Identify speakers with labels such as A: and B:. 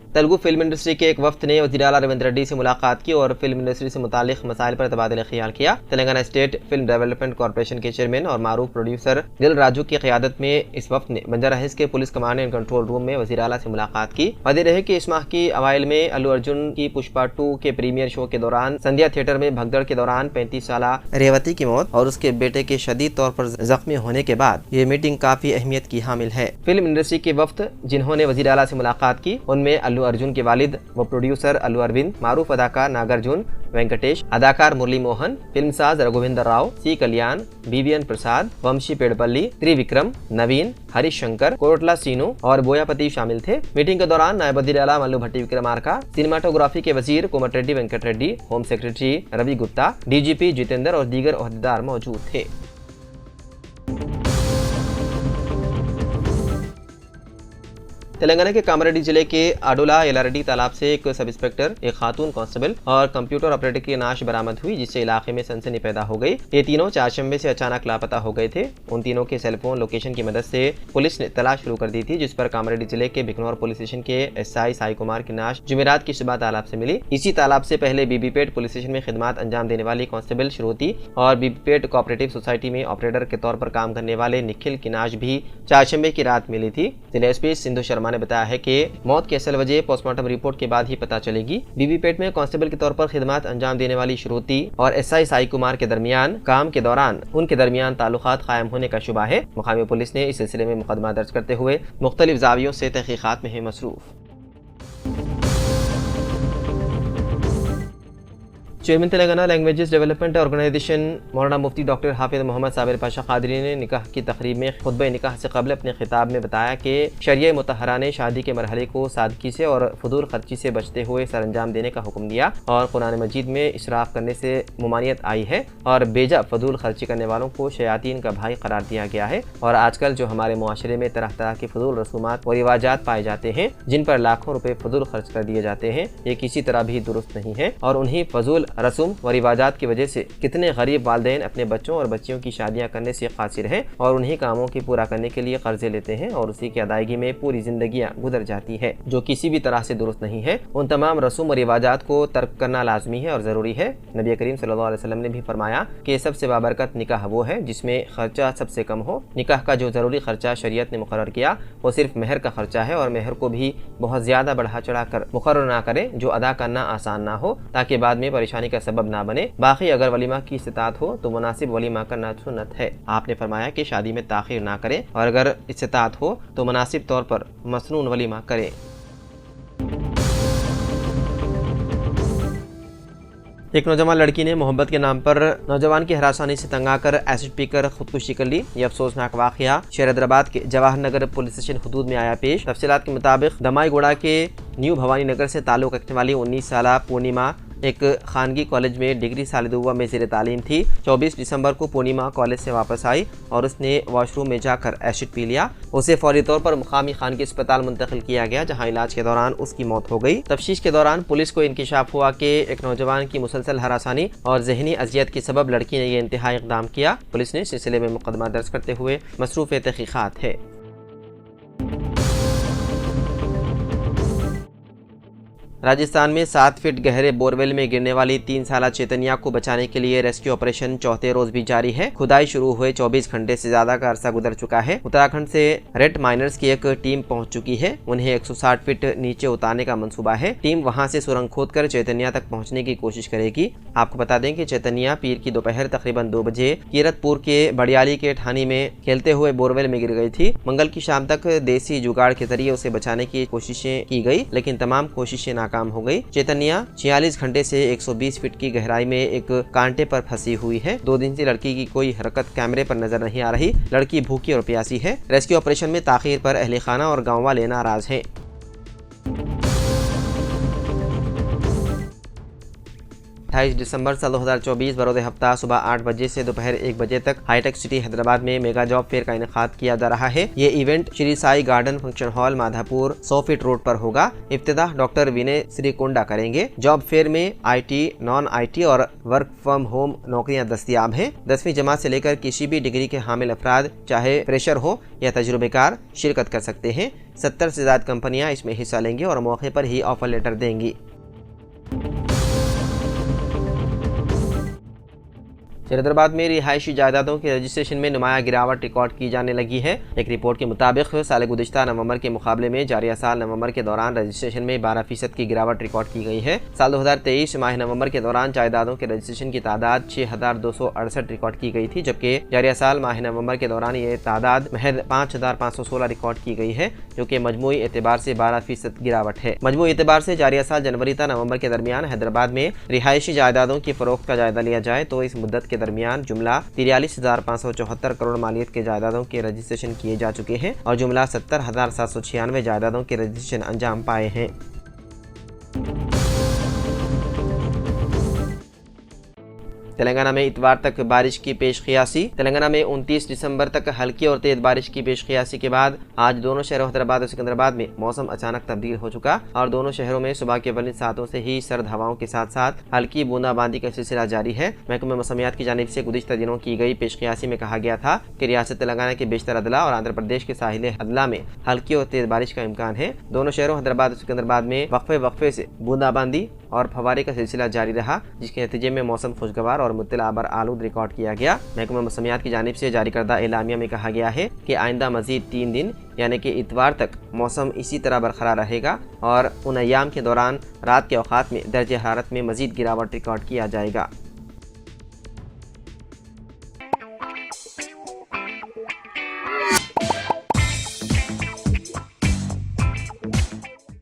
A: Telugu film industry के एक वफ्द ने वज़ीर आला रविंद्र रेड्डी से मुलाकात की और फिल्म इंडस्ट्री से मुतालिक मसाइल पर तबादला ख्याल किया। Telangana state film development corporation के चेयरमैन और मारूफ प्रोड्यूसर दिल राजू की क़यादत में इस वफ्द ने बंजारा हिल्स के police command and control room में वज़ीर आला से मुलाकात की। वादे रहे कि इस माह की अवाइल में अल्लू अर्जुन की पुष्पा 2 के प्रीमियर शो के दौरान संध्या थिएटर में भगदड़ के दौरान 35 साला रेवती की मौत और उसके बेटे के शदीद तौर पर जख्मी होने के बाद ये मीटिंग काफी अहमियत की हामिल है। फिल्म इंडस्ट्री के वफ्द जिन्होंने वज़ीर आला से मुलाकात की उनमें अल्लू अर्जुन के वालिद व प्रोड्यूसर अल्लू अरविंद, मारूफ अदाकार नागार्जुन, वेंकटेश, अदाकार मुरली मोहन, फिल्मसाज रघुविंदर राव, सी कल्याण, बीवीएन प्रसाद, वंशी पेड़पल्ली, त्रिविक्रम, नवीन, हरीश शंकर, कोटला सीनू और बोयापति शामिल थे। मीटिंग के दौरान नायब वज़ीर आला मल्लू भट्टी विक्रमार्का, सिनेमाटोग्राफी के वजीर Komatireddy Venkat Reddy, home secretary Ravi Gupta, DGP Jitendra और दीगर ओहदेदार मौजूद थे। तेलंगाना के कामारेड्डी जिले के आडोला एलारेड्डी तालाब से एक सब इंस्पेक्टर, एक खातून कांस्टेबल और कंप्यूटर ऑपरेटर की नाश बरामद हुई, जिससे इलाके में सनसनी पैदा हो गई। ये तीनों चारशंबे से अचानक लापता हो गए थे। उन तीनों के सेलफोन लोकेशन की मदद से पुलिस ने तलाश शुरू कर दी थी, जिस पर कामारेड्डी जिले के बिकनौर पुलिस स्टेशन के एसआई साई कुमार की नाश जुमेरात की सुबह तालाब से मिली। इसी तालाब से पहले बीबीपेट पुलिस स्टेशन में खिदमत अंजाम देने वाली कांस्टेबल श्रुति और बीबीपेट कोऑपरेटिव सोसाइटी में ऑपरेटर के तौर पर काम करने वाले निखिल की नाश भी चारशंबे की रात मिली थी। जिला एसपी सिंधु शर्मा ने बताया है कि मौत की असल वजह पोस्टमार्टम रिपोर्ट के बाद ही पता चलेगी। बीबीपेट में कांस्टेबल के तौर पर खिदमत अंजाम देने वाली श्रुति और एसआई साई कुमार के दरमियान काम के दौरान उनके दरमियान ताल्लुकात कायम होने का शुबा है। मुकामी पुलिस ने इस सिलसिले में मुकदमा दर्ज करते हुए मुख्तलिफ जावियों से तहकीकात में है मसरूफ। Chairman Telangana languages development organisation Maulana Mufti doctor Hafiz Mohammed Sabir Pasha Qadri ने निकाह की तकरीब में खुतबे निकाह से कबल अपने खिताब में बताया कि शरिया मुतहरा ने शादी के मरहले को सादगी से और फजूल खर्ची से बचते हुए सरअंजाम देने का हुक्म दिया और कुरान मजीद में इसराफ करने से मुमानियत आई है और बेजा फजूल खर्ची करने वालों को शयातीन का भाई करार दिया गया है। और आजकल जो हमारे मुआशरे में तरह तरह के फजूल रसूमात और रिवाजात पाए जाते हैं, जिन पर लाखों रुपए फजूल खर्च कर दिए जाते हैं, ये किसी तरह भी दुरुस्त नहीं है और उन्हीं फजूल रसूम व रिवाजात की वजह से कितने गरीब वालिदैन अपने बच्चों और बच्चियों की शादियां करने से कासिर हैं और उन्हीं कामों की पूरा करने के लिए कर्जे लेते हैं और उसी की अदायगी में पूरी जिंदगियां गुजर जाती है, जो किसी भी तरह से दुरुस्त नहीं है। उन तमाम रसूम और रिवाजात को तर्क करना लाजमी है और जरूरी है। नबी करीम सल्लल्लाहु अलैहि वसल्लम ने भी फरमाया कि सबसे बाबरकत निकाह वो है जिसमें खर्चा सबसे कम हो। निकाह का जो जरूरी खर्चा शरीयत ने मुकर्रर किया वो सिर्फ मेहर का खर्चा है और मेहर को भी बहुत ज्यादा बढ़ा चढ़ा कर मुकर्रर ना करें जो अदा करना आसान ना हो, ताकि बाद में परेशानी का सबब ना बने। बाकी अगर वलीमा की इस्तात हो तो मुनासिब वलीमा करना सुन्नत है। आपने फरमाया कि शादी में ताखीर ना करें और अगर इस्तात हो तो मुनासिब तौर पर मसनून वलीमा करें। एक नौजवान लड़की ने मोहब्बत के नाम पर नौजवान की हरासानी से तंग आकर एसिड पीकर खुदकुशी कर ली। यह अफसोसनाक वाकया शेर हैदराबाद के जवाहर नगर पुलिस स्टेशन हुदूद में आया पेश। तफसीलात के मुताबिक दमाईगुड़ा के न्यू भवानी नगर से ताल्लुक रखने वाली 19 साला पूर्णिमा एक खानगी कॉलेज में डिग्री साल दुआ में ज़ेर तालीम थी। 24 दिसंबर को पूर्णिमा कॉलेज से वापस आई और उसने वॉशरूम में जाकर एसिड पी लिया। उसे फौरी तौर पर मुकामी खानगी अस्पताल मुंतकिल किया गया, जहां इलाज के दौरान उसकी मौत हो गई। तफ्तीश के दौरान पुलिस को इंकिशाफ हुआ कि एक नौजवान की मुसलसल हरासानी और जहनी अजियत के सबब लड़की ने यह इंतहाई इक़दाम किया। पुलिस ने इस सिलसिले में मुकदमा दर्ज करते हुए मसरूफ़ तहकीकात है। राजस्थान में 7 फीट गहरे बोरवेल में गिरने वाली 3 साला चैतन्या को बचाने के लिए रेस्क्यू ऑपरेशन चौथे रोज भी जारी है। खुदाई शुरू हुए 24 घंटे से ज्यादा का अरसा गुजर चुका है। उत्तराखंड से रेड माइनर्स की एक टीम पहुंच चुकी है। उन्हें 160 फीट नीचे उतारने का मंसूबा है। टीम वहां से सुरंग खोदकर चैतन्या तक पहुंचने की कोशिश करेगी। आपको बता दें कि चैतन्या पीर की दोपहर तकरीबन 2 बजे कीरतपुर के बड़ियाली के ठानी में खेलते हुए बोरवेल में गिर गई थी। मंगल की शाम तक देसी जुगाड़ के जरिए उसे बचाने की कोशिशें की गई, लेकिन तमाम कोशिशें नाकाम हो गई। चैतन्या 46 घंटे से 120 फीट की गहराई में एक कांटे पर फंसी हुई है। 2 दिन से लड़की की कोई हरकत कैमरे पर नजर नहीं आ रही। लड़की भूखी और प्यासी है। रेस्क्यू ऑपरेशन में ताखीर पर अहले खाना और गांव वाले नाराज हैं। 28 दिसंबर साल 2024 बरोज़ हफ्ता सुबह 8 बजे से दोपहर 1 बजे तक हाईटेक सिटी हैदराबाद में मेगा जॉब फेयर का इनेकाद किया जा रहा है। ये event Shri Sai garden function hall Madhapur 100 feet road पर होगा। इफ्तिताह डॉक्टर विनय श्रीकोंडा करेंगे। जॉब फेयर में IT, नॉन IT और वर्क फ्रॉम होम नौकरियां दस्तयाब हैं। 10वीं जमात से लेकर किसी भी डिग्री के हामिल अफराद चाहे फ्रेशर हो या तजुर्बेकार शिरकत कर सकते हैं। 70 से ज्यादा कंपनियां इसमें हिस्सा लेंगी और मौके पर ही ऑफर लेटर देंगी। हैदराबाद में रिहायशी जायदादों के रजिस्ट्रेशन में नुमाया गिरावट रिकॉर्ड की जाने लगी है। एक रिपोर्ट के मुताबिक साल गुज़िश्ता नवंबर के मुकाबले में जारिया साल नवंबर के दौरान रजिस्ट्रेशन में 12% की गिरावट रिकॉर्ड की गई है। साल 2023 माह नवंबर के दौरान जायदादों के रजिस्ट्रेशन की तादाद 6268 रिकॉर्ड की गई थी, जबकि जारिया साल माह नवंबर के दौरान ये तादाद महज 5516 रिकॉर्ड की गई है, जो कि मजमूई एतबार से 12% गिरावट है। मजमूई एतबार से जारिया साल जनवरी ta नवंबर के दरमियान हैदराबाद में रिहायशी जायदादों की फरोख्त का जायजा लिया जाए तो इस मुद्दत के दरमियान जुमला 43,574 करोड़ मालियत के जायदादों के रजिस्ट्रेशन किए जा चुके हैं और जुमला 70,796 जायदादों के रजिस्ट्रेशन अंजाम पाए हैं। तेलंगाना में इतवार तक बारिश की पेशकियासी। तेलंगाना में 29 दिसंबर तक हल्की और तेज बारिश की पेशकियासी के बाद आज दोनों शहरों हैदराबाद और सिकंदराबाद में मौसम अचानक तब्दील हो चुका और दोनों शहरों में सुबह के अव्वलिन सातों से ही सर्द हवाओं के साथ साथ हल्की बूंदाबांदी का सिलसिला जारी है। महकमा मौसमियात की जानिब से गुज़िश्ता दिनों की गई पेशकियासी में कहा गया था कि रियासत तेलंगाना के बेशतर अदला और आंध्र प्रदेश के साहिल अदला में हल्की और तेज बारिश का इम्कान है। दोनों शहरों हैदराबाद और सिकंदराबाद में वक्फे से बूंदाबांदी और फवारे का सिलसिला जारी रहा, जिसके नतीजे में मौसम खुशगवार और मुत्तला बर आलूद रिकॉर्ड किया गया। महकमा मौसमियात की जानिब से जारी करदा एलामिया में कहा गया है कि आइंदा मजीद 3 दिन यानी कि इतवार तक मौसम इसी तरह बरकरार रहेगा और उन अयाम के दौरान रात के औकात में दर्जे हरारत में मजीद गिरावट रिकॉर्ड किया जाएगा।